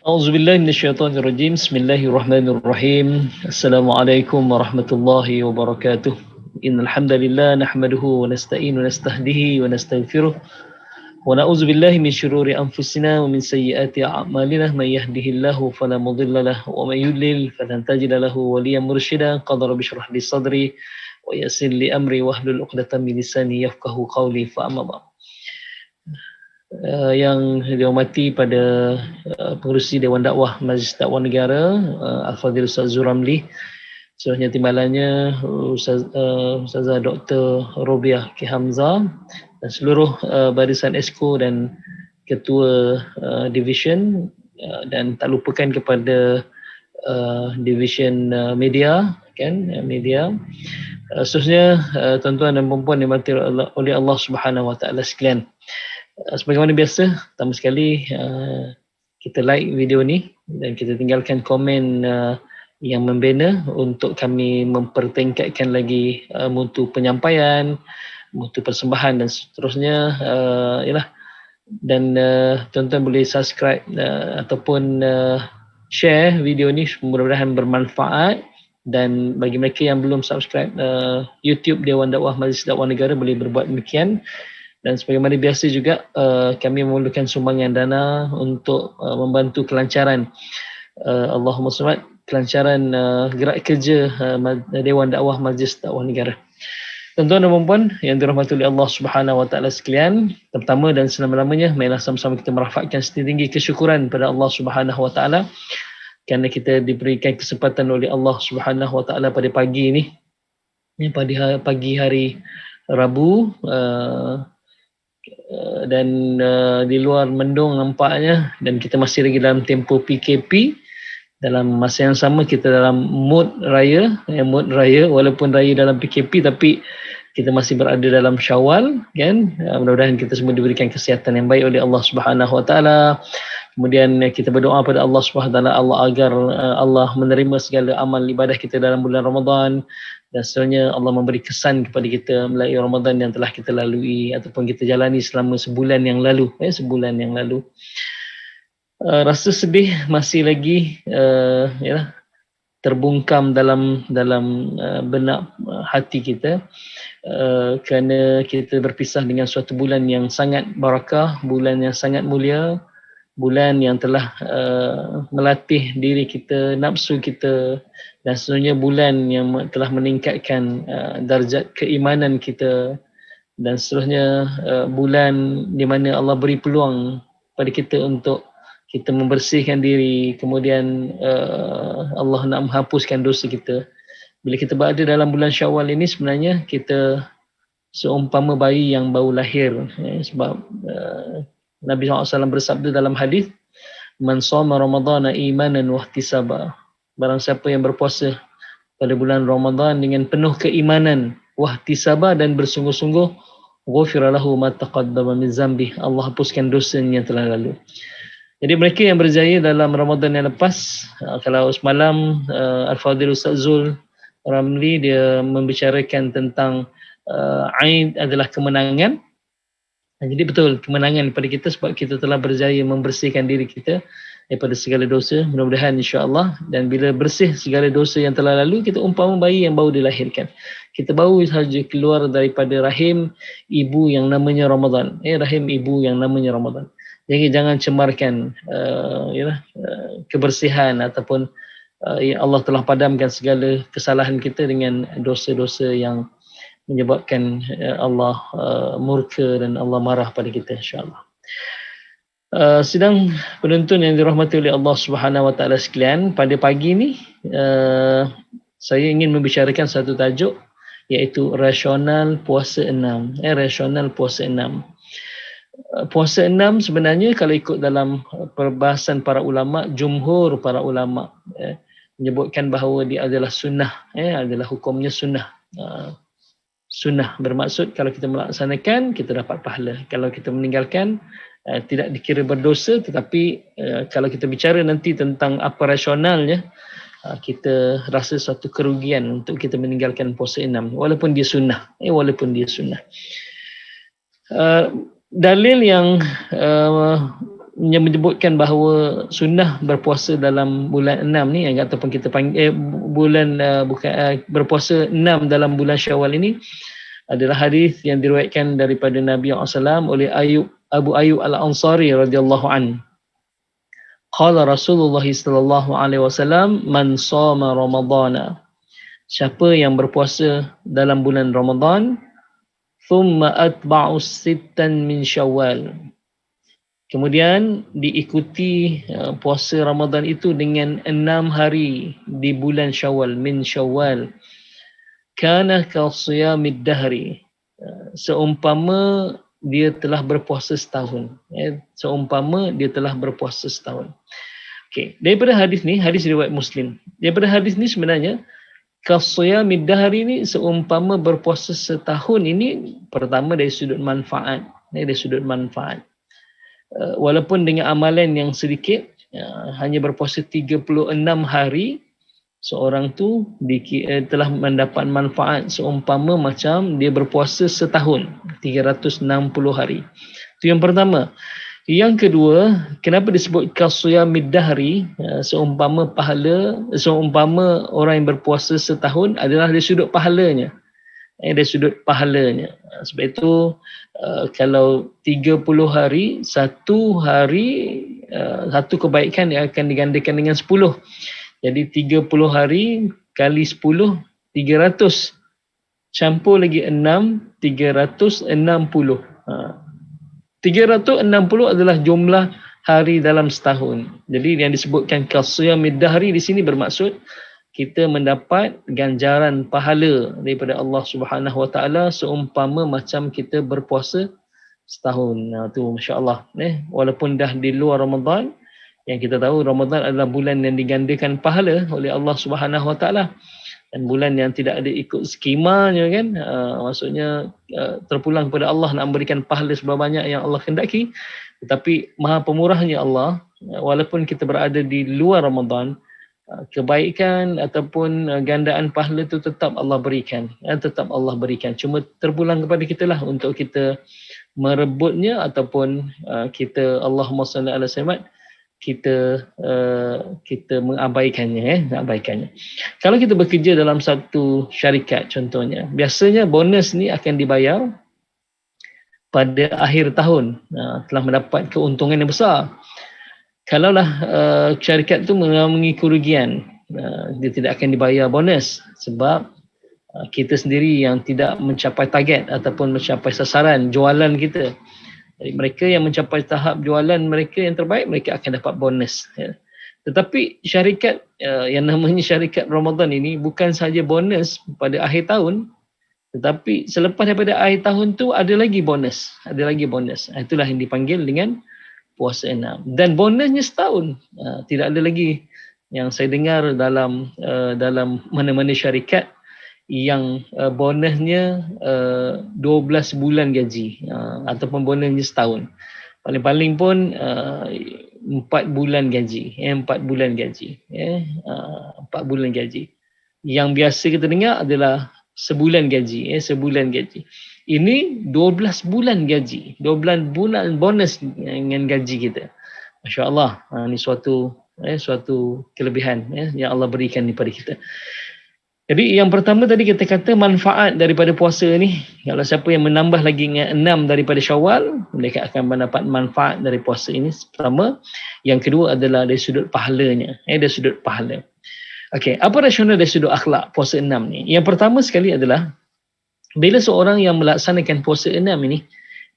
A'udzubillahi minasyaitonirrajim. Bismillahirrahmanirrahim. Assalamualaikum warahmatullahi wabarakatuh. Innal hamdalillah nahmaduhu wa nasta'inu wa nastahdihi wa nastaghfiruh. Wa na'udzu billahi min syururi anfusina wa min sayyiati a'malina may yahdihillahu fala mudilla lahu wa may yudlil falan tajida lahu waliyan mursyida. Qad rabbi shrah li sadri wa yassir li amri wahlul 'uqdatam min lisani yafqahu qawli fa amma ba'd. Yang dihormati pada pengerusi Dewan Dakwah Majlis Dakwah Negara, Al-Fadhil Ustaz Zuramli, seterusnya timbalannya Ustazah Dr. Robiah K. Hamzah dan seluruh barisan Esko dan ketua division, dan tak lupakan kepada division media, media. Seterusnya tuan-tuan dan puan-puan dimati oleh Allah Subhanahu Wa Taala sekalian. Sebagaimana biasa, pertama sekali kita like video ni dan kita tinggalkan komen yang membina untuk kami mempertingkatkan lagi mutu penyampaian, mutu persembahan dan seterusnya. Dan tuan-tuan boleh subscribe ataupun share video ni, mudah-mudahan bermanfaat. Dan bagi mereka yang belum subscribe YouTube Dewan Dakwah Majlis Dakwah Negara, boleh berbuat demikian. Dan sebagaimana biasa juga, kami memerlukan sumbangan dana untuk membantu kelancaran Allahumma salli, kelancaran gerak kerja Dewan Dakwah Majlis Dakwah Negara. Tuan-tuan dan puan-puan yang dirahmati oleh Allah Subhanahu Wa Taala sekalian, pertama dan selama-lamanya marilah sama-sama kita merafakkan setinggi kesyukuran pada Allah Subhanahu Wa Taala kerana kita diberikan kesempatan oleh Allah Subhanahu Wa Taala pada pagi ini, pada pagi hari Rabu, dan di luar mendung nampaknya, dan kita masih lagi dalam tempoh PKP. Dalam masa yang sama kita dalam mood raya, walaupun raya dalam PKP tapi kita masih berada dalam Syawal, kan. Mudah-mudahan kita semua diberikan kesihatan yang baik oleh Allah Subhanahu Wa Taala. Kemudian kita berdoa pada Allah Subhanahu Wa Taala agar Allah menerima segala amal ibadah kita dalam bulan Ramadan. Dan seterusnya Allah memberi kesan kepada kita melalui Ramadan yang telah kita lalui ataupun kita jalani selama sebulan yang lalu. Rasa sedih masih lagi terbungkam dalam benak hati kita, kerana kita berpisah dengan suatu bulan yang sangat barakah, bulan yang sangat mulia, bulan yang telah melatih diri kita, nafsu kita, dan sebenarnya bulan yang telah meningkatkan darjat keimanan kita, dan seterusnya bulan di mana Allah beri peluang pada kita untuk kita membersihkan diri, kemudian Allah nak menghapuskan dosa kita. Bila kita berada dalam bulan Syawal ini, sebenarnya kita seumpama bayi yang baru lahir, sebab Nabi SAW bersabda dalam hadis, "Man shoma Ramadhana imanan wa ihtisaba." Barang siapa yang berpuasa pada bulan Ramadan dengan penuh keimanan, wa ihtisaba, dan bersungguh-sungguh, ghufira lahu ma taqaddama min zambi, Allah hapuskan dosanya yang telah lalu. Jadi mereka yang berjaya dalam Ramadan yang lepas, kalau semalam Al-Fadhil Ustaz Zul Ramli dia membicarakan tentang Aid adalah kemenangan. Jadi betul, kemenangan kepada kita sebab kita telah berjaya membersihkan diri kita daripada segala dosa, mudah-mudahan insya-Allah. Dan bila bersih segala dosa yang telah lalu, kita umpama bayi yang baru dilahirkan. Kita baru sahaja keluar daripada rahim ibu yang namanya Ramadan. Rahim ibu yang namanya Ramadan. Jadi jangan cemarkan kebersihan ataupun Allah telah padamkan segala kesalahan kita dengan dosa-dosa yang menyebabkan Allah murka dan Allah marah pada kita, insya-Allah. Sidang penonton yang dirahmati oleh Allah Subhanahu Wa Taala sekalian, pada pagi ini saya ingin membicarakan satu tajuk, iaitu rasional puasa 6. Rasional puasa 6. Puasa 6 sebenarnya kalau ikut dalam perbahasan para ulama, jumhur para ulama menyebutkan bahawa dia adalah sunnah, adalah hukumnya sunnah. Sunnah bermaksud kalau kita melaksanakan kita dapat pahala, kalau kita meninggalkan tidak dikira berdosa. Tetapi kalau kita bicara nanti tentang apa rasionalnya, kita rasa satu kerugian untuk kita meninggalkan puasa 6 walaupun dia sunnah. Dalil yang yang menyebutkan bahawa sunnah berpuasa dalam bulan 6 ni, ataupun kita panggil berpuasa 6 dalam bulan Syawal ini adalah hadis yang diriwayatkan daripada Nabi SAW oleh Abu Ayyub Al-Ansari radhiyallahu an. Qala Rasulullah sallallahu alaihi wasallam, man shoma ramadhana, siapa yang berpuasa dalam bulan Ramadan, thumma atba'u sittan min Syawal, kemudian diikuti puasa Ramadan itu dengan 6 hari di bulan Syawal, min Syawal, kana ka siyamid dahri, seumpama dia telah berpuasa setahun. Seumpama dia telah berpuasa setahun. Okey, daripada hadis ni, hadis riwayat Muslim. Daripada hadis ni sebenarnya ka siyamid dahri ni seumpama berpuasa setahun ini, pertama dari sudut manfaat. Dari sudut manfaat. Walaupun dengan amalan yang sedikit, hanya berpuasa 36 hari, seorang tu telah mendapat manfaat seumpama macam dia berpuasa setahun, 360 hari. Itu yang pertama. Yang kedua, kenapa disebut kasiyamid dahri, seumpama orang yang berpuasa setahun, adalah dari sudut pahalanya. Dari sudut pahalanya. Sebab itu kalau 30 hari, satu kebaikan yang akan digandakan dengan 10. Jadi 30 hari kali 10, 300. Campur lagi 6, 360. 360 adalah jumlah hari dalam setahun. Jadi yang disebutkan kasiyamid dahri di sini bermaksud kita mendapat ganjaran pahala daripada Allah Subhanahu Wa Taala seumpama macam kita berpuasa setahun. Tu masya-Allah. Walaupun dah di luar Ramadan, yang kita tahu Ramadan adalah bulan yang digandakan pahala oleh Allah Subhanahu Wa Taala, dan bulan yang tidak ada ikut skemanya kan, maksudnya terpulang kepada Allah nak memberikan pahala seberapa banyak yang Allah kehendaki. Tetapi maha pemurahnya Allah, walaupun kita berada di luar Ramadan, kebaikan ataupun gandaan pahala itu tetap Allah berikan, cuma terpulang kepada kita lah untuk kita merebutnya ataupun kita Allahumma salli ala Muhammad, kita mengabaikannya. Kalau kita bekerja dalam satu syarikat contohnya, biasanya bonus ni akan dibayar pada akhir tahun, telah mendapat keuntungan yang besar. Kalaulah syarikat tu mengalami kerugian, dia tidak akan dibayar bonus sebab kita sendiri yang tidak mencapai target ataupun mencapai sasaran jualan kita. Jadi mereka yang mencapai tahap jualan mereka yang terbaik, mereka akan dapat bonus. Tetapi syarikat yang namanya syarikat Ramadan ini bukan sahaja bonus pada akhir tahun, tetapi selepas daripada akhir tahun tu ada lagi bonus. Itulah yang dipanggil dengan puasa 6. Dan bonusnya setahun. Tidak ada lagi yang saya dengar dalam mana-mana syarikat yang bonusnya 12 bulan gaji ataupun bonusnya setahun. Paling-paling pun 4 bulan gaji. 4 bulan gaji. Yang biasa kita dengar adalah sebulan gaji. Ini 12 bulan gaji. 12 bulan bonus dengan gaji kita. Masya Allah. Ini suatu kelebihan yang Allah berikan kepada kita. Jadi yang pertama tadi kita kata manfaat daripada puasa ni, kalau siapa yang menambah lagi dengan 6 daripada Syawal, mereka akan mendapat manfaat dari puasa ini. Pertama, yang kedua adalah dari sudut pahalanya, dari sudut pahala. Okey, apa rasional dari sudut akhlak puasa 6 ni? Yang pertama sekali adalah bila seorang yang melaksanakan puasa 6 ini,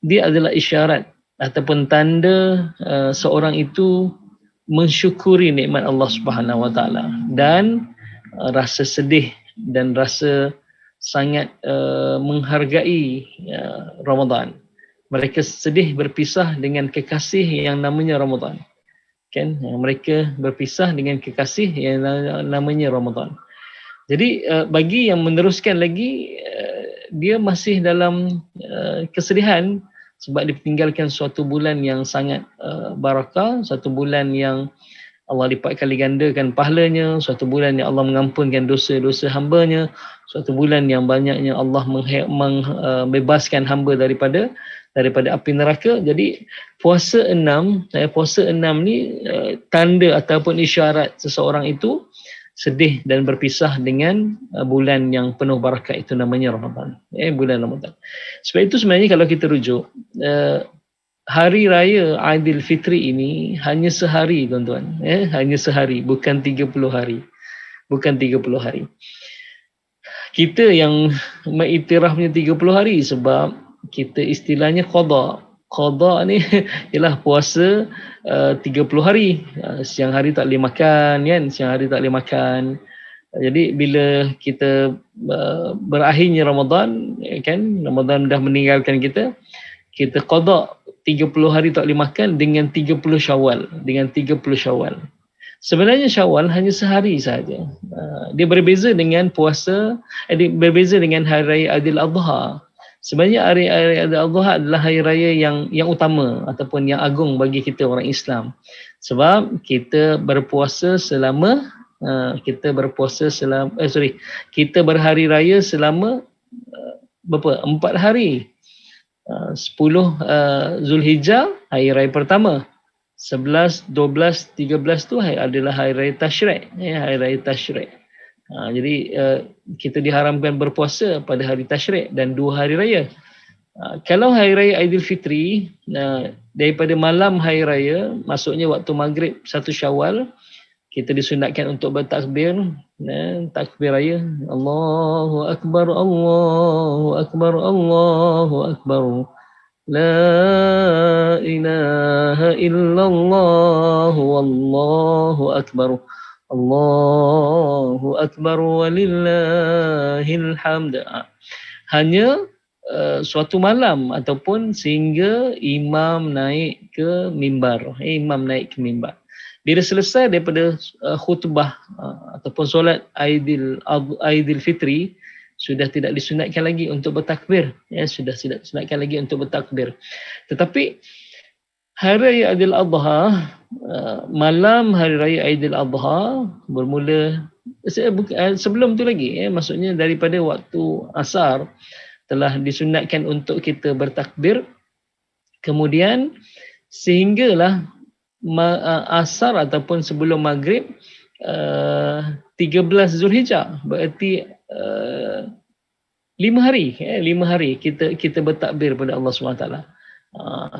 dia adalah isyarat ataupun tanda seorang itu mensyukuri nikmat Allah Subhanahu Wa Taala dan rasa sedih dan rasa sangat menghargai Ramadan. Mereka sedih berpisah dengan kekasih yang namanya Ramadan. Kan? Mereka berpisah dengan kekasih yang namanya Ramadan. Jadi bagi yang meneruskan lagi, dia masih dalam kesedihan sebab dia tinggalkan suatu bulan yang sangat barakah, satu bulan yang Allah lipat kali gandakan pahalanya, suatu bulan yang Allah mengampunkan dosa-dosa hamba-Nya, suatu bulan yang banyaknya Allah membebaskan hamba daripada api neraka. Jadi puasa 6 ni tanda ataupun isyarat seseorang itu sedih dan berpisah dengan bulan yang penuh barakat itu namanya Ramadan. Bulan Ramadan. Sebab itu sebenarnya kalau kita rujuk hari raya Aidilfitri ini hanya sehari, tuan-tuan. Hanya sehari, bukan 30 hari. Bukan 30 hari. Kita yang mengiktirafnya 30 hari sebab kita istilahnya qada. Qada ni ialah puasa 30 hari. Siang hari tak boleh makan, kan? Siang hari tak boleh makan. Jadi bila kita berakhirnya Ramadan, kan? Ramadan dah meninggalkan kita qada 30 hari tak boleh makan dengan 30 Syawal, Sebenarnya Syawal hanya sehari sahaja. Dia berbeza dengan puasa, berbeza dengan hari raya Aidil Adha. Sebenarnya hari raya Aidil Adha adalah hari raya yang utama ataupun yang agung bagi kita orang Islam. Sebab kita berpuasa selama kita berhari raya selama berapa? 4 hari. 10 Zulhijjah hari raya pertama, 11, 12, 13 tu adalah hari raya Tasyrik, hari raya Tasyrik. Jadi kita diharamkan berpuasa pada hari Tasyrik dan 2 hari raya. Kalau hari raya Aidilfitri, daripada malam hari raya, maksudnya waktu maghrib 1 Syawal, kita disunatkan untuk bertakbir, takbir raya, Allahu Akbar, Allahu Akbar, Allahu Akbar, La ilaha illallah, Wallahu Akbar, Allahu Akbar, walillahil hamd. Hanya suatu malam ataupun sehingga imam naik ke mimbar. Bila selesai daripada khutbah ataupun solat Aidilfitri, sudah tidak disunatkan lagi untuk bertakbir. Sudah tidak disunatkan lagi untuk bertakbir. Tetapi hari raya Aidil Adha, malam hari raya Aidil Adha bermula sebelum tu lagi, maksudnya daripada waktu asar telah disunatkan untuk kita bertakbir. Kemudian sehinggalah asar ataupun sebelum maghrib 13 Zulhijjah, berarti 5 hari kita bertakbir pada Allah SWT,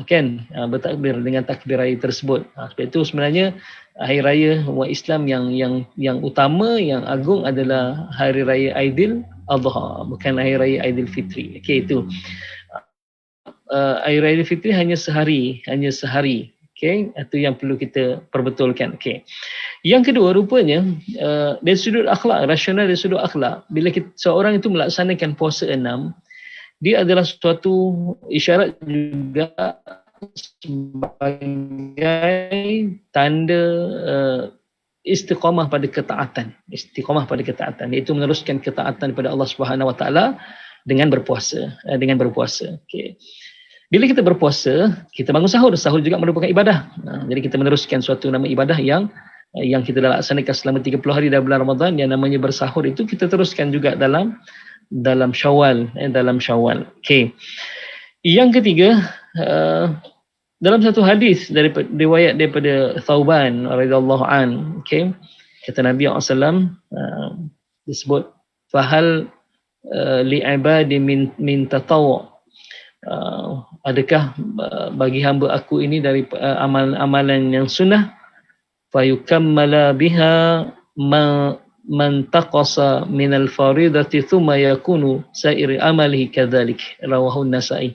kan, bertakbir dengan takbir raya tersebut. Sebab itu sebenarnya hari raya umat Islam yang utama, yang agung adalah hari raya Aidil Adha, bukan hari raya Aidilfitri. Okey, itu hari raya Aidilfitri hanya sehari. Okey, itu yang perlu kita perbetulkan. Okey. Yang kedua, rupanya dari sudut akhlak, rasional dari sudut akhlak, bila seorang itu melaksanakan puasa 6, dia adalah suatu isyarat juga sebagai tanda istiqamah pada ketaatan. Iaitu meneruskan ketaatan kepada Allah Subhanahu Wa Taala dengan berpuasa. Okey. Bila kita berpuasa, kita bangun sahur. Sahur juga merupakan ibadah. Jadi kita meneruskan suatu nama ibadah yang kita dah laksanakan selama 30 hari dalam bulan Ramadan, yang namanya bersahur, itu kita teruskan juga dalam Syawal. Okey. Yang ketiga, dalam satu hadis riwayat daripada Thauban radhiyallahu an, okey, kata Nabi SAW, disebut fahal li'ibadi min tatawwu', adakah bagi hamba aku ini dari amalan yang sunnah, fayukammala biha man taqasa minal faridati thumma yakunu sa'iri amalihi kadzalik, rawahu an-Nasa'i.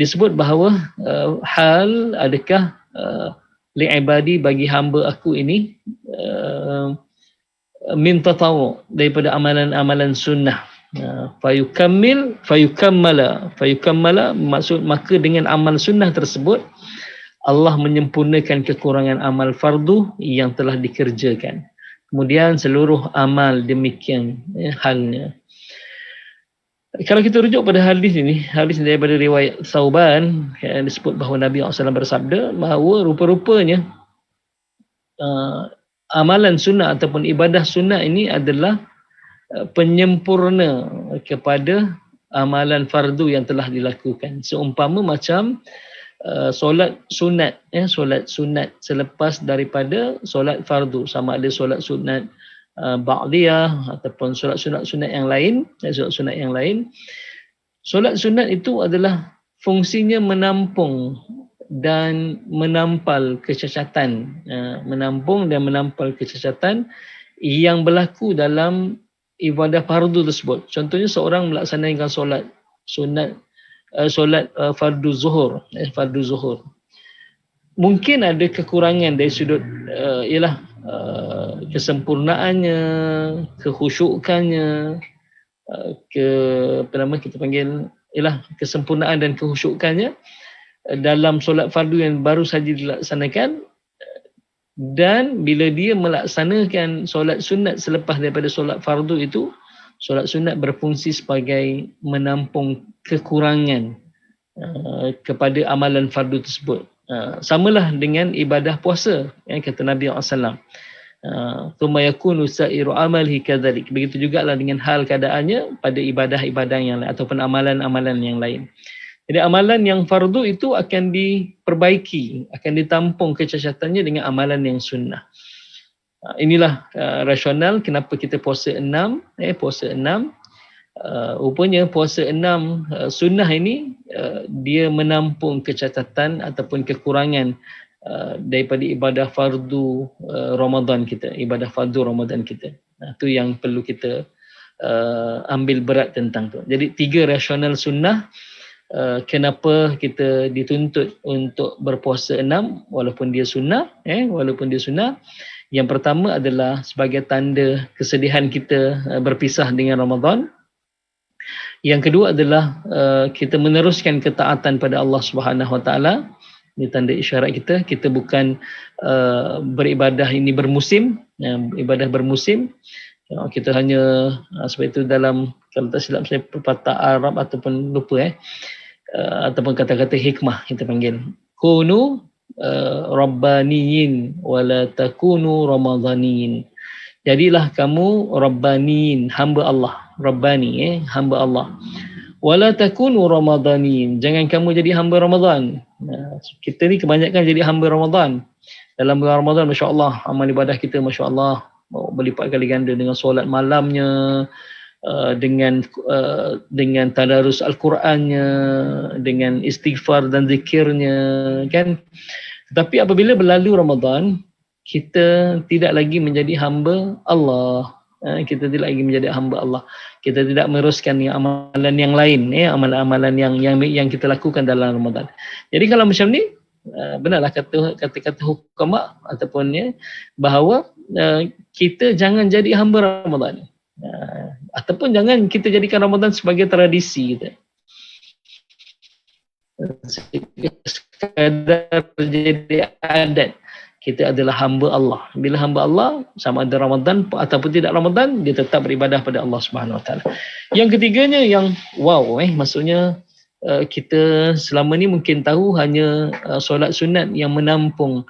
Disebut bahawa hal adakah li'ibadi bagi hamba aku ini min tatawu, daripada amalan-amalan sunnah. Fayukammala maksud maka dengan amal sunnah tersebut Allah menyempurnakan kekurangan amal fardu yang telah dikerjakan. Kemudian seluruh amal demikian halnya. Kalau kita rujuk pada hadis ini, hadis daripada riwayat Thauban, disebut bahawa Nabi SAW bersabda bahawa rupa-rupanya amalan sunnah ataupun ibadah sunnah ini adalah penyempurna kepada amalan fardu yang telah dilakukan. Seumpama macam solat sunat, solat sunat selepas daripada solat fardu, sama ada solat sunat ba'diyah ataupun solat sunat yang lain, solat sunat yang lain. Solat sunat itu adalah fungsinya menampung dan menampal kecacatan, menampung dan menampal kecacatan yang berlaku dalam ibadah fardu tersebut. Contohnya seorang melaksanakan solat sunat, solat fardu zuhur. Mungkin ada kekurangan dari sudut ialah kesempurnaannya, kekhusyukannya, kita panggil ialah kesempurnaan dan kekhusyukannya dalam solat fardu yang baru saja dilaksanakan. Dan bila dia melaksanakan solat sunat selepas daripada solat fardu itu, solat sunat berfungsi sebagai menampung kekurangan kepada amalan fardu tersebut. Samalah dengan ibadah puasa, kata Nabi SAW. Thumma yakunu sa'iru amalihi kadzalik. Begitu jugalah dengan hal keadaannya pada ibadah-ibadah yang lain ataupun amalan-amalan yang lain. Jadi amalan yang fardu itu akan diperbaiki, akan ditampung kecacatannya dengan amalan yang sunnah. Inilah rasional kenapa kita puasa 6, puasa 6. Rupanya puasa 6 sunnah ini dia menampung kecacatan ataupun kekurangan daripada ibadah fardu Ramadan kita, ibadah fardu Ramadan kita. Itu yang perlu kita ambil berat tentang tu. Jadi 3 rasional sunnah kenapa kita dituntut untuk berpuasa 6 walaupun dia sunnah, walaupun dia sunnah. Yang pertama adalah sebagai tanda kesedihan kita berpisah dengan Ramadan. Yang kedua adalah kita meneruskan ketaatan pada Allah Subhanahu Wa Taala. Ini tanda isyarat kita bukan beribadah ini bermusim, ibadah bermusim. Kita hanya sebab itu dalam, kalau tak silap saya, pepatah Arab ataupun lupa ataupun kata-kata hikmah kita panggil, kunu rabbaniyin wala takunu ramadhaniyin. Jadilah kamu rabbaniyin, hamba Allah. Rabbani, hamba Allah. Wala takunu ramadhaniyin, jangan kamu jadi hamba Ramadan. Kita ni kebanyakan jadi hamba Ramadan. Dalam bulan Ramadan, masya-Allah, amal ibadah kita masya-Allah berlipat kali ganda dengan solat malamnya, dengan tadarus Al-Qurannya, dengan istighfar dan zikirnya, kan. Tetapi apabila berlalu Ramadan, kita tidak lagi menjadi hamba Allah. Kita tidak lagi menjadi hamba Allah. Kita tidak meneruskan amalan yang lain, amalan-amalan yang kita lakukan dalam Ramadan. Jadi kalau macam ni, benarlah kata-kata hukama ataupun bahawa kita jangan jadi hamba Ramadan. Ataupun jangan kita jadikan Ramadan sebagai tradisi kita. Sekadar jadi adat. Kita adalah hamba Allah. Bila hamba Allah, sama ada Ramadan ataupun tidak Ramadan, dia tetap beribadah pada Allah Subhanahu Wa Taala. Yang ketiganya yang wow, maksudnya kita selama ni mungkin tahu hanya solat sunat yang menampung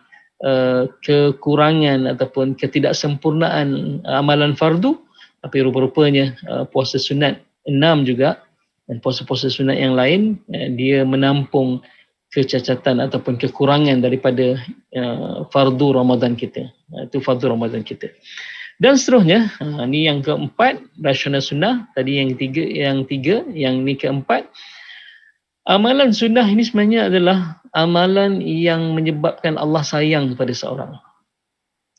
kekurangan ataupun ketidaksempurnaan amalan fardu. Tapi rupa-rupanya puasa sunat 6 juga dan puasa-puasa sunat yang lain dia menampung kecacatan ataupun kekurangan daripada fardu Ramadan kita. Itu fardu Ramadan kita. Dan seterusnya, ni yang keempat, rasional sunnah. Tadi yang tiga, yang ni keempat. Amalan sunnah ini sebenarnya adalah amalan yang menyebabkan Allah sayang kepada seorang.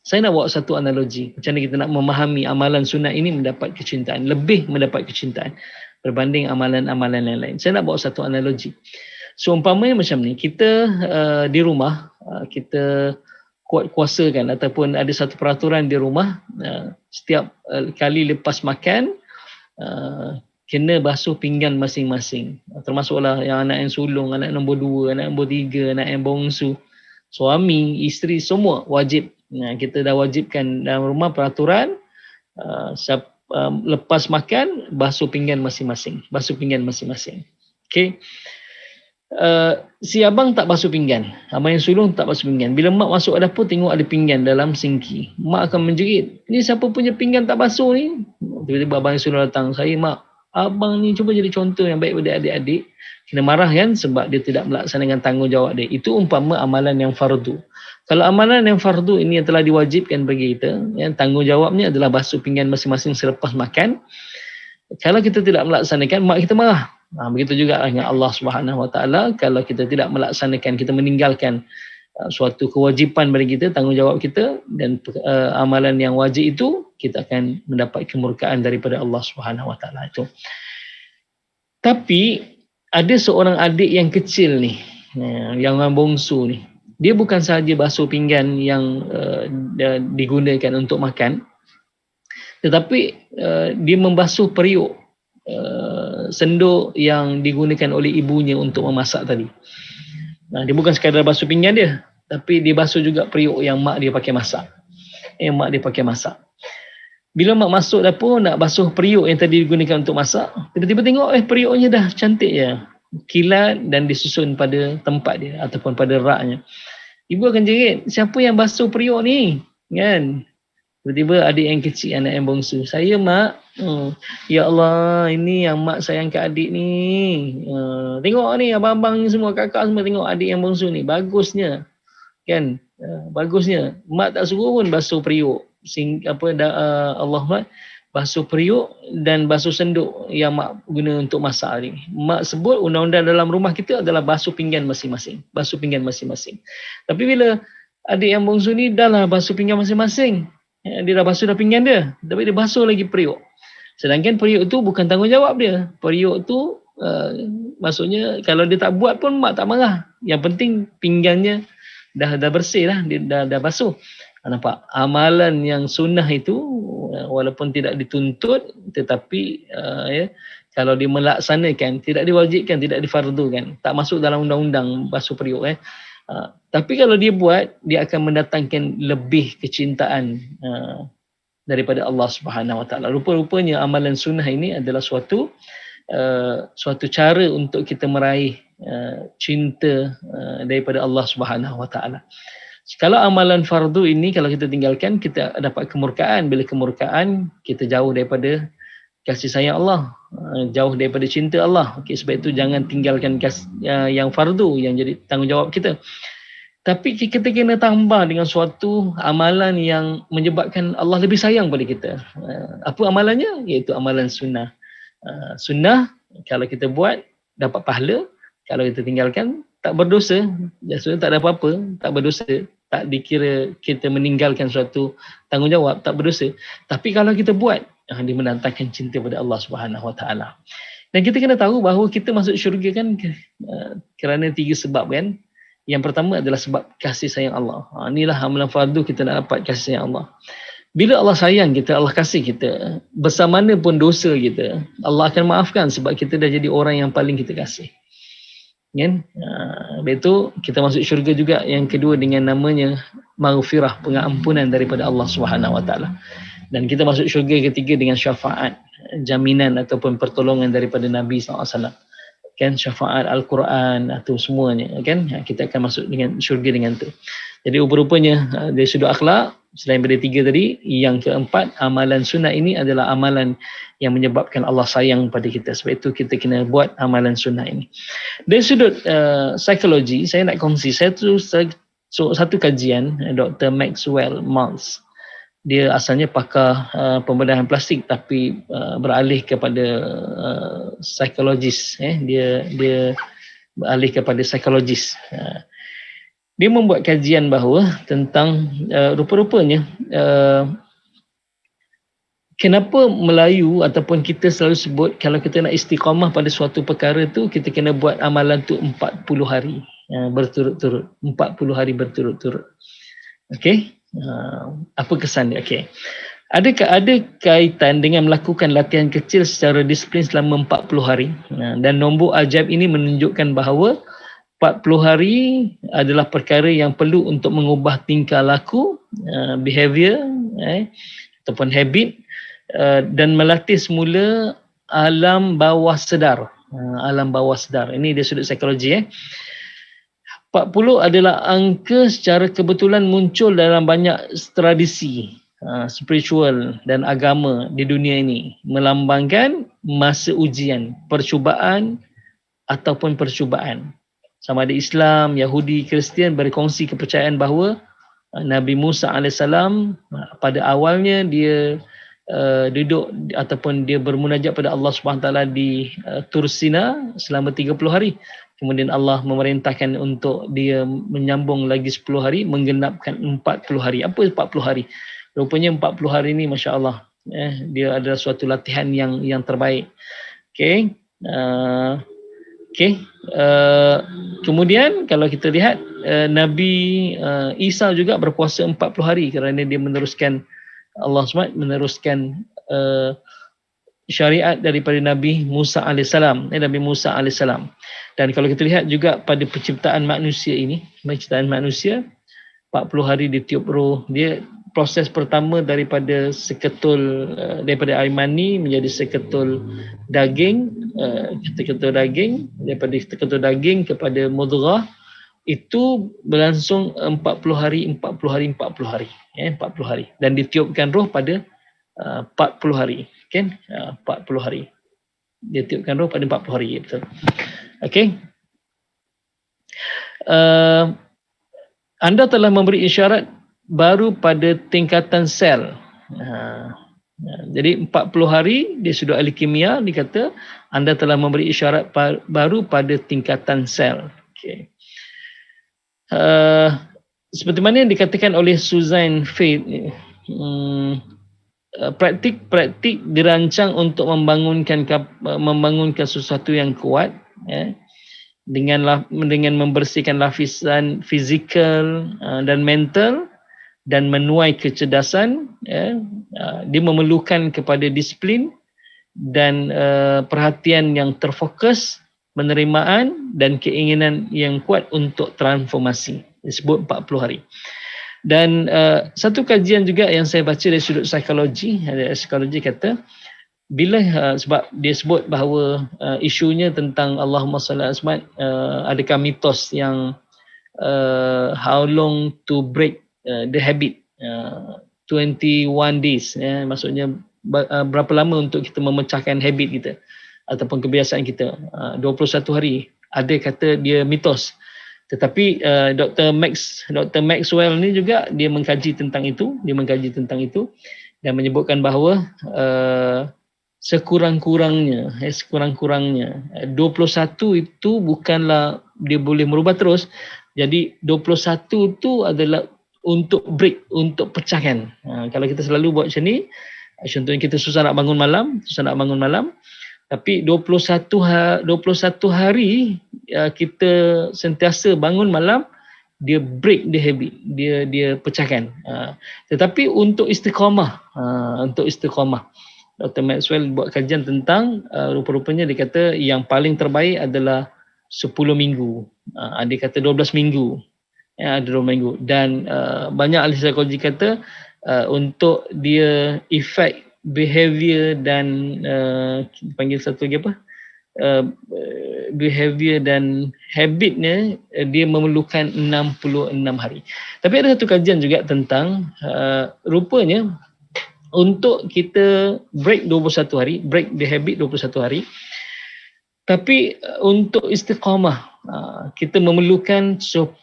Saya nak buat satu analogi. Macam mana kita nak memahami amalan sunat ini mendapat kecintaan. Lebih mendapat kecintaan berbanding amalan-amalan yang lain. Saya nak buat satu analogi. Seumpamanya macam ni, kita di rumah, kita kuat kuasakan ataupun ada satu peraturan di rumah, setiap kali lepas makan, kena basuh pinggan masing-masing. Termasuklah yang anak yang sulung, anak nombor 2, anak nombor 3, anak yang bongsu, suami, isteri, semua wajib. Kita dah wajibkan dalam rumah peraturan lepas makan basuh pinggan masing-masing. Okey. si abang tak basuh pinggan, abang yang sulung tak basuh pinggan. Bila mak masuk dapur tengok ada pinggan dalam sinki, mak akan menjerit, ni siapa punya pinggan tak basuh ni? Tiba-tiba abang yang sulung datang, saya mak, abang ni cuba jadi contoh yang baik pada adik-adik. Kena marah kan sebab dia tidak melaksanakan tanggungjawab dia. Itu umpama amalan yang fardu. Kalau amalan yang fardu ini yang telah diwajibkan bagi kita, yang tanggungjawabnya adalah basuh pinggan masing-masing selepas makan. Kalau kita tidak melaksanakan, mak kita marah. Begitu juga dengan Allah Subhanahu Wa Taala. Kalau kita tidak melaksanakan, kita meninggalkan suatu kewajipan bagi kita, tanggungjawab kita dan amalan yang wajib itu, kita akan mendapat kemurkaan daripada Allah Subhanahu Wa Taala itu. Tapi ada seorang adik yang kecil ni, yang bongsu ni, dia bukan sahaja basuh pinggan yang digunakan untuk makan, tetapi dia membasuh periuk senduk yang digunakan oleh ibunya untuk memasak tadi. Dia bukan sekadar basuh pinggan dia, tapi dia basuh juga periuk yang mak dia pakai masak. Bila mak masuk dapur nak basuh periuk yang tadi digunakan untuk masak, tiba-tiba tengok periuknya dah cantik ya, kilat dan disusun pada tempat dia ataupun pada raknya. Ibu akan jerit, siapa yang basuh periuk ni? Kan? Tiba-tiba adik yang kecil, anak yang bongsu, saya mak. Ya Allah, ini yang mak sayang ke adik ni. Tengok ni abang-abang ni semua, kakak semua tengok adik yang bongsu ni, bagusnya. Kan? Bagusnya. Mak tak suruh pun basuh periuk. Allah basuh periuk dan basuh senduk yang mak guna untuk masak ni. Mak sebut undang-undang dalam rumah kita adalah basuh pinggan masing-masing. Tapi bila adik yang bongsu ni dah lah basuh pinggan masing-masing, dia dah basuh dah pinggan dia, tapi dia basuh lagi periuk. Sedangkan periuk tu bukan tanggungjawab dia. Periuk tu maksudnya kalau dia tak buat pun mak tak marah. Yang penting pinggannya dah bersih lah, dia dah basuh. Nampak? Amalan yang sunnah itu walaupun tidak dituntut, tetapi kalau dia melaksanakan, tidak diwajibkan, tidak difardukan, tak masuk dalam undang-undang basuh periuk. Tapi kalau dia buat, dia akan mendatangkan lebih kecintaan daripada Allah Subhanahu Wa Taala. Rupa-rupanya amalan sunnah ini adalah suatu cara untuk kita meraih cinta daripada Allah Subhanahu Wa Taala. Kalau amalan fardu ini kalau kita tinggalkan, kita dapat kemurkaan. Bila kemurkaan, kita jauh daripada kasih sayang Allah, jauh daripada cinta Allah. Sebab itu jangan tinggalkan yang fardu yang jadi tanggungjawab kita. Tapi kita kena tambah dengan suatu amalan yang menyebabkan Allah lebih sayang pada kita. Apa amalannya? Iaitu amalan sunnah. Sunnah kalau kita buat dapat pahala, kalau kita tinggalkan tak berdosa. Maksudnya tak ada apa-apa, tak berdosa, tak dikira kita meninggalkan suatu tanggungjawab, tak berdosa. Tapi kalau kita buat, dia mendatangkan cinta pada Allah Subhanahu Wa Taala. Dan kita kena tahu bahawa kita masuk syurga kan kerana 3 sebab kan. Yang pertama adalah sebab kasih sayang Allah. Inilah amalan fardu kita nak dapat kasih sayang Allah. Bila Allah sayang kita, Allah kasih kita, besar mana pun dosa kita, Allah akan maafkan sebab kita dah jadi orang yang paling kita kasih. Kan? Lepas itu kita masuk syurga juga yang kedua dengan namanya maghfirah, pengampunan daripada Allah Subhanahu Wa Taala. Dan kita masuk syurga ketiga dengan syafaat, jaminan ataupun pertolongan daripada Nabi SAW. Kan, syafaat Al-Quran atau semuanya kan, kita akan masuk dengan syurga dengan tu. Jadi rupa-rupanya dari sudut akhlak, selain daripada 3 tadi, yang keempat, amalan sunnah ini adalah amalan yang menyebabkan Allah sayang pada kita. Sebab itu kita kena buat amalan sunnah ini. Dari sudut psikologi, saya nak kongsi satu kajian Dr. Maxwell Maltz. Dia asalnya pakar pembedahan plastik tapi beralih kepada psikologis. Dia beralih kepada psikologis. Dia membuat kajian bahawa tentang rupa-rupanya kenapa Melayu ataupun kita selalu sebut kalau kita nak istiqamah pada suatu perkara tu, kita kena buat amalan tu 40 hari berturut-turut. 40 hari berturut-turut. Okey? Apa kesan dia? Okey. Ada kaitan dengan melakukan latihan kecil secara disiplin selama 40 hari. Dan nombor ajaib ini menunjukkan bahawa 40 hari adalah perkara yang perlu untuk mengubah tingkah laku, behavior ataupun habit, dan melatih semula alam bawah sedar. alam bawah sedar. Ini dia sudut psikologi. 40 adalah angka secara kebetulan muncul dalam banyak tradisi spiritual dan agama di dunia ini, melambangkan masa ujian, percubaan ataupun percubaan. Sama ada Islam, Yahudi, Kristian berkongsi kepercayaan bahawa Nabi Musa AS pada awalnya dia duduk ataupun dia bermunajat pada Allah SWT di Tur Sina selama 30 hari. Kemudian Allah memerintahkan untuk dia menyambung lagi 10 hari, menggenapkan 40 hari. Apa 40 hari? Rupanya 40 hari ni Masya Allah, dia adalah suatu latihan yang terbaik. Okay. Kemudian kalau kita lihat Nabi Isa juga berpuasa 40 hari kerana dia meneruskan Allah SWT meneruskan syariat daripada Nabi Musa AS. Nabi Musa AS. Dan kalau kita lihat juga pada penciptaan manusia ini, penciptaan manusia 40 hari ditiup roh. Dia proses pertama daripada seketul daripada air mani menjadi seketul daging, seketul daging, daripada seketul daging kepada mudghah, itu berlangsung 40 hari 40 hari 40 hari dan ditiupkan roh pada 40 hari, kan? 40 hari. Dia tiupkan roh pada 40 hari, betul. Okey. Anda telah memberi isyarat baru pada tingkatan sel. Jadi 40 hari di sudut ahli kimia dikata anda telah memberi isyarat baru pada tingkatan sel. Okey. Seperti mana yang dikatakan oleh Suzanne Fate, praktik-praktik dirancang untuk membangunkan sesuatu yang kuat, dengan membersihkan lapisan fizikal dan mental dan menuai kecerdasan. Dia memerlukan kepada disiplin dan perhatian yang terfokus, penerimaan dan keinginan yang kuat untuk transformasi. Disebut 40 hari. Dan satu kajian juga yang saya baca dari sudut psikologi, psikologi kata bila sebab dia sebut bahawa isunya tentang Allahumma salli ala Muhammad, adakah mitos yang how long to break the habit, 21 days, maksudnya berapa lama untuk kita memecahkan habit kita ataupun kebiasaan kita. 21 hari, ada kata dia mitos. Tetapi Dr. Maxwell ni juga dia mengkaji tentang itu, dan menyebutkan bahawa sekurang-kurangnya 21 itu bukanlah dia boleh merubah terus. Jadi 21 itu adalah untuk break, untuk pecahkan. Kalau kita selalu buat macam ni, contohnya kita susah nak bangun malam, tapi 21 hari kita sentiasa bangun malam, dia break the habit, dia pecahkan. Tetapi untuk istiqamah, Dr. Maxwell buat kajian tentang rupa-rupanya dia kata yang paling terbaik adalah 10 minggu. Dia kata 12 minggu. Ada 12 minggu. Dan banyak ahli psikologi kata untuk dia efek behavior dan panggil satu lagi apa? Behavior dan habitnya, dia memerlukan 66 hari. Tapi ada satu kajian juga tentang rupanya untuk kita break 21 hari, break the habit 21 hari, tapi untuk istiqamah kita memerlukan 10%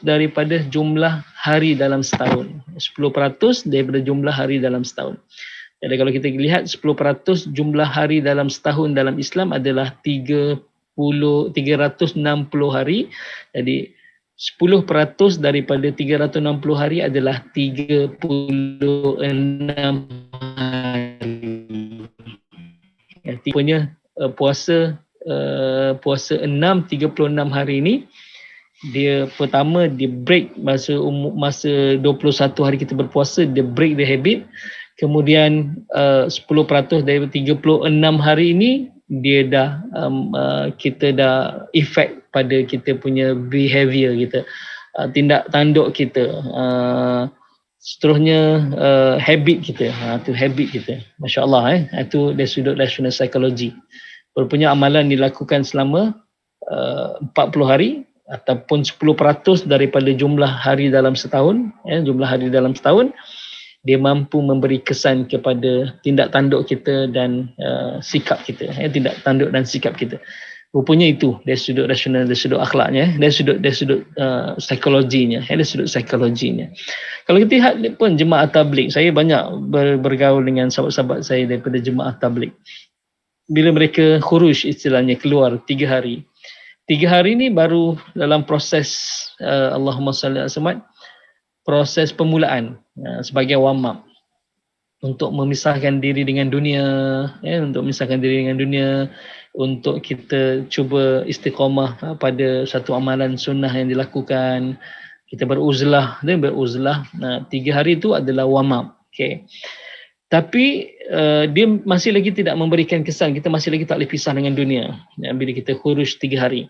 daripada jumlah hari dalam setahun. 10% daripada jumlah hari dalam setahun. Jadi kalau kita lihat 10% jumlah hari dalam setahun dalam Islam adalah 360 hari. Jadi 10% daripada 360 hari adalah 36 hari. Tipenya puasa 36 hari ini, dia pertama dia break masa 21 hari kita berpuasa, dia break the habit. Kemudian 10% dari 36 hari ini dia dah kita dah efek pada kita punya behavior kita, tindak tanduk kita, seterusnya habit kita, tu habit kita. Masya-Allah, itu dari sudut rasional psikologi. Rupanya amalan dilakukan selama 40 hari ataupun 10% daripada jumlah hari dalam setahun, jumlah hari dalam setahun, dia mampu memberi kesan kepada tindak tanduk kita dan sikap kita, tindak tanduk dan sikap kita. Rupanya itu dari sudut rasional, dari sudut akhlaknya, dari sudut psikologinya, dari sudut psikologinya. Kalau kita lihat pun jemaah tabligh, saya banyak bergaul dengan sahabat-sahabat saya daripada jemaah tabligh. Bila mereka khuruj istilahnya keluar 3 hari. 3 hari ni baru dalam proses Allahumma salli ala Muhammad, proses permulaan sebagai warm up untuk memisahkan diri dengan dunia, untuk memisahkan diri dengan dunia, untuk kita cuba istiqamah pada satu amalan sunnah yang dilakukan. Kita beruzlah, 3 hari itu adalah warm up. Okay. Tapi dia masih lagi tidak memberikan kesan, kita masih lagi tak boleh pisah dengan dunia bila kita khuruj 3 hari.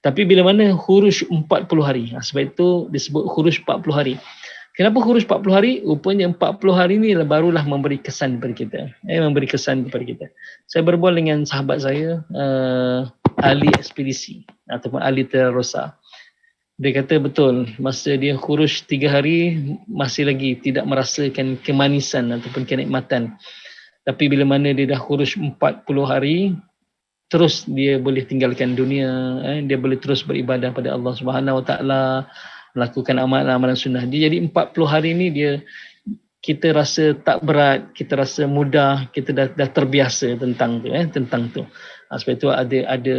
Tapi bila mana khuruj 40 hari, sebab itu disebut khuruj 40 hari. Kenapa khuruj 40 hari? Rupanya 40 hari ni barulah memberi kesan kepada kita. Memberi kesan kepada kita. Saya berbual dengan sahabat saya, ahli ekspedisi ataupun ahli terarosa. Dia kata betul, masa dia khuruj 3 hari, masih lagi tidak merasakan kemanisan ataupun kenikmatan. Tapi bila mana dia dah khuruj 40 hari, terus dia boleh tinggalkan dunia, dia boleh terus beribadah pada Allah Subhanahu Wa Taala, melakukan amalan-amalan sunnah. Dia jadi 40 hari ni kita rasa tak berat, kita rasa mudah, kita dah terbiasa tentang tu. Sebab itu ada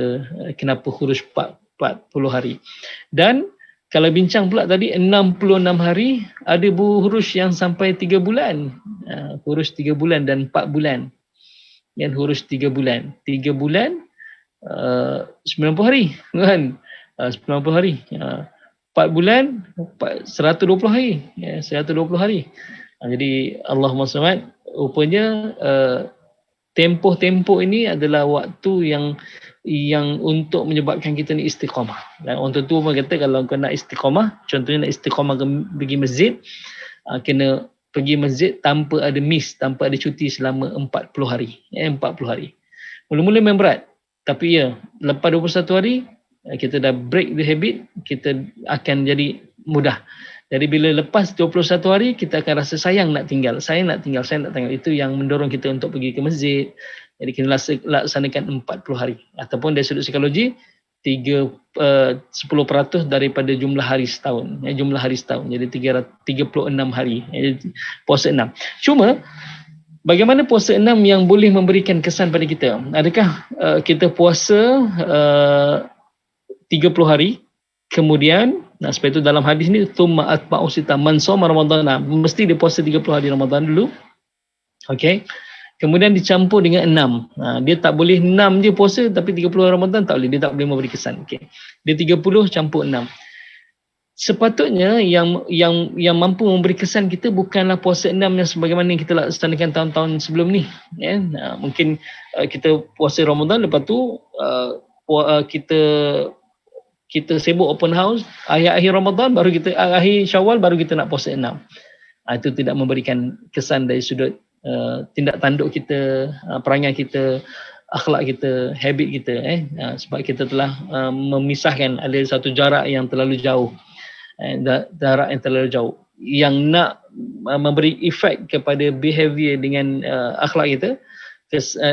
kenapa khuruj 40 hari. Dan kalau bincang pula tadi 66 hari, ada khuruj yang sampai 3 bulan. Khuruj 3 bulan dan 4 bulan. Yang khuruj 3 bulan. 3 bulan 90 hari kan? 90 hari. 4 bulan 120 hari. 120 hari. Jadi Allahumma salli, rupanya tempoh-tempoh ini adalah waktu yang untuk menyebabkan kita ni istiqamah. Dan orang tua pun kata kalau kau nak istiqamah, contohnya nak istiqamah pergi masjid, kena pergi masjid tanpa ada miss, tanpa ada cuti selama 40 hari. 40 hari. Mula-mula memang berat. Tapi lepas 21 hari, kita dah break the habit, kita akan jadi mudah. Jadi bila lepas 21 hari, kita akan rasa sayang nak tinggal. Itu yang mendorong kita untuk pergi ke masjid. Jadi kena laksanakan 40 hari. Ataupun dari sudut psikologi, 10% daripada jumlah hari setahun. Jumlah hari setahun. Jadi 36 hari. Puasa 6. Cuma, bagaimana puasa 6 yang boleh memberikan kesan pada kita? Adakah kita puasa 30 hari, kemudian, sebab itu dalam hadis ni, thumma atba'u sita man shoma ramadhana, mesti dia puasa 30 hari Ramadan dulu. Okey. Kemudian dicampur dengan 6. Dia tak boleh 6 je puasa, tapi 30 hari Ramadan tak boleh, dia tak boleh memberi kesan. Okey. Dia 30 campur 6. Sepatutnya yang mampu memberi kesan kita bukanlah puasa 6 yang sebagaimana yang kita laksanakan tahun-tahun sebelum ni. Mungkin kita puasa Ramadan, lepas tu kita sibuk open house, akhir Ramadan baru akhir Syawal baru kita nak puasa 6. Itu tidak memberikan kesan dari sudut tindak tanduk kita, perangai kita, akhlak kita, habit kita. Sebab kita telah memisahkan, ada satu jarak yang terlalu jauh. Jarak yang terlalu jauh. Yang nak memberi efek kepada behavior dengan akhlak kita,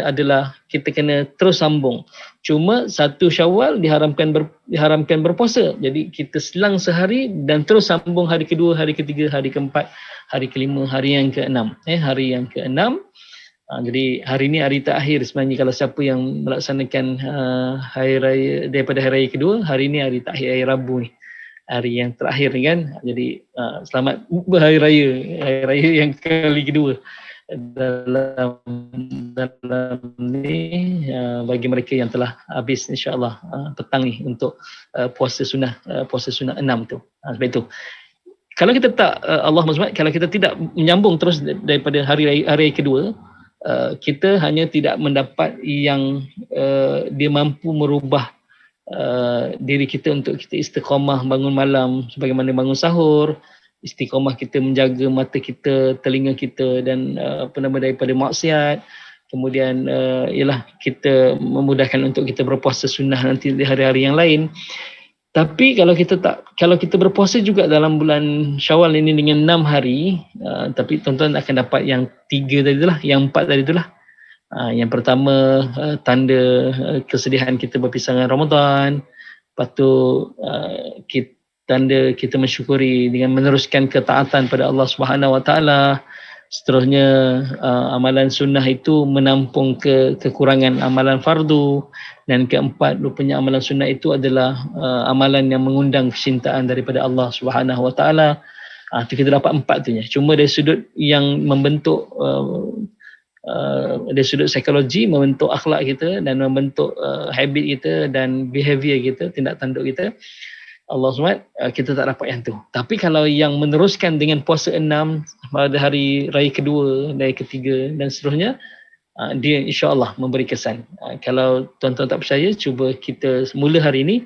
adalah kita kena terus sambung. Cuma 1 Syawal diharamkan berpuasa. Jadi kita selang sehari dan terus sambung hari kedua, hari ketiga, hari keempat, hari kelima, hari yang ke-6. Hari yang ke-6. Jadi hari ini hari terakhir sebenarnya kalau siapa yang melaksanakan hari raya, daripada hari raya kedua, hari ini hari terakhir, hari Rabu ni. Hari yang terakhir ni kan. Jadi selamat berhari raya. Hari raya yang kali kedua. Dalam ni bagi mereka yang telah habis insya-Allah petang ni untuk puasa sunnah 6 tu. Sebab itu kalau kita tak kalau kita tidak menyambung terus daripada hari kedua, kita hanya tidak mendapat yang dia mampu merubah diri kita untuk kita istiqamah bangun malam sebagaimana bangun sahur, istiqamah kita menjaga mata kita, telinga kita dan daripada maksiat, kemudian ialah kita memudahkan untuk kita berpuasa sunnah nanti di hari-hari yang lain. Tapi kalau kita berpuasa juga dalam bulan Syawal ini dengan 6 hari, tapi tuan-tuan akan dapat yang 3 tadi itulah, yang 4 tadi itulah. Yang pertama, tanda kesedihan kita berpisah dengan Ramadan. Lepas tu tanda kita mensyukuri dengan meneruskan ketaatan pada Allah Subhanahu Wa Taala. Seterusnya, amalan sunnah itu menampung kekurangan amalan fardu. Dan keempat, rupanya amalan sunnah itu adalah amalan yang mengundang kecintaan daripada Allah Subhanahu Wa Taala. Itu kita dapat 4 tu nya. Cuma dari sudut yang membentuk dari sudut psikologi, membentuk akhlak kita dan membentuk habit kita dan behavior kita, tindak tanduk kita, Allah SWT, kita tak dapat yang tu. Tapi kalau yang meneruskan dengan puasa 6 pada hari raya kedua, raya ketiga dan seterusnya, dia insya-Allah memberi kesan. Kalau tuan-tuan tak percaya, cuba kita mula hari ini,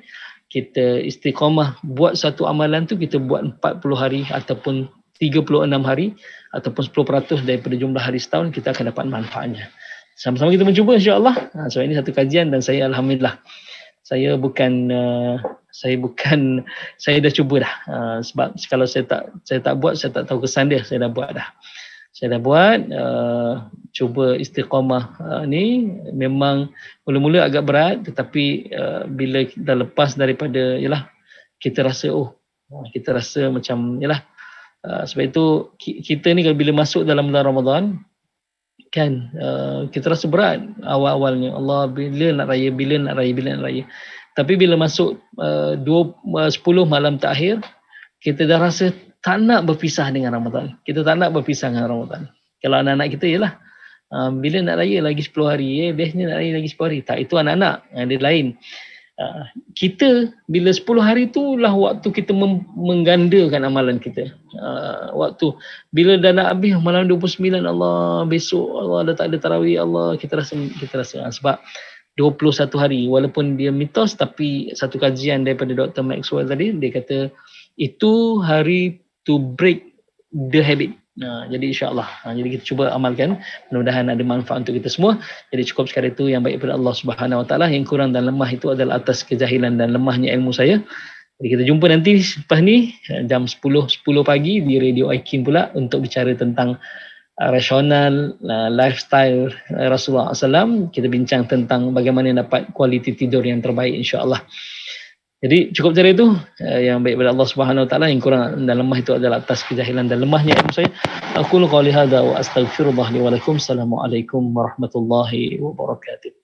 kita istiqamah buat satu amalan tu, kita buat 40 hari ataupun 36 hari ataupun 10% daripada jumlah hari setahun, kita akan dapat manfaatnya. Sama-sama kita mencuba insya-Allah. So ini satu kajian dan saya alhamdulillah, saya dah cuba dah. Sebab kalau saya tak buat, saya tak tahu kesan dia. Saya dah buat dah. Cuba istiqamah ni memang mula-mula agak berat, tetapi bila kita lepas daripada kita rasa macam sebab itu kita ni kalau bila masuk dalam bulan Ramadan kan, kita rasa berat awal-awalnya. Allah, bila nak raya. Tapi bila masuk 10 malam terakhir, kita dah rasa tak nak berpisah dengan Ramadan. Kalau anak-anak kita bila nak raya lagi 10 hari, bestnya nak raya lagi 10 hari. Tak, itu anak-anak, dia lain. Kita bila 10 hari itulah waktu kita menggandakan amalan kita. Waktu bila dah nak habis malam 29, Allah, besok Allah dah tak ada tarawih, Allah, kita rasa sebab 21 hari, walaupun dia mitos, tapi satu kajian daripada Dr. Maxwell tadi, dia kata itu hari to break the habit. Jadi insya-Allah, jadi kita cuba amalkan, mudah-mudahan ada manfaat untuk kita semua. Jadi cukup sekadar itu, yang baik daripada Allah Subhanahu Wa Taala, yang kurang dan lemah itu adalah atas kejahilan dan lemahnya ilmu saya. Jadi kita jumpa nanti lepas ni jam 10 pagi di Radio Aikim pula untuk bicara tentang rasional lifestyle Rasulullah SAW. Kita bincang tentang bagaimana dapat kualiti tidur yang terbaik insya-Allah. Jadi cukup cara itu, yang baik daripada Allah Subhanahu Wa Taala, yang kurang dan lemah itu adalah atas kejahilan dan lemahnya ilmu saya. Aqulu qouli hadza wa astaghfirullah li wa lakum. Assalamualaikum warahmatullahi wabarakatuh.